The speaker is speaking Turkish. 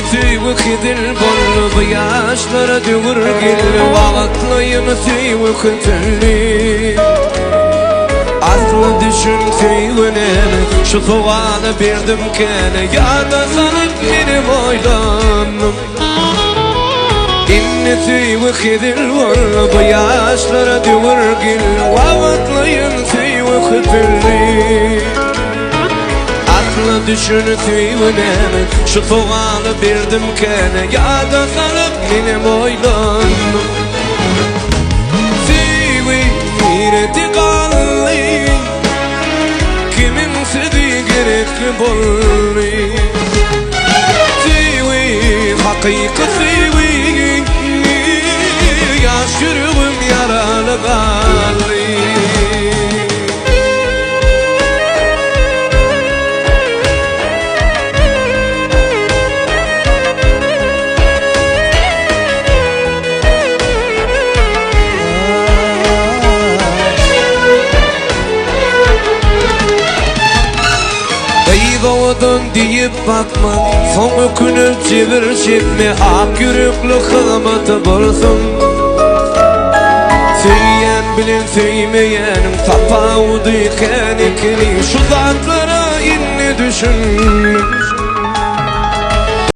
tüyü kıdır bollu bu yaşlara dövür gül Vaktlayını tüyü kıtırlı Aslı düşün tüyünemi şu sualı birdim kene Ya da sanıp benim oylanım İnni tüyü kıdır bollu bu yaşlara dövür gül Vaktlayını tüyü kıtırlı Aslı düşün tüyünemi şu sualı birdim kene Ya da sanıp benim oylanım Tüyü ireti kallı Kimin sedi gerekli bollu Tüyü hakiki tüyü Yaş yüreğim yaralı kallı Doğdun deyip bakma Son günü çevir çekme Ak yürekli kılmatı bulsun Söyleyen bilin söylemeyenin Tapaudu kenikini Şu zatlara inni düşün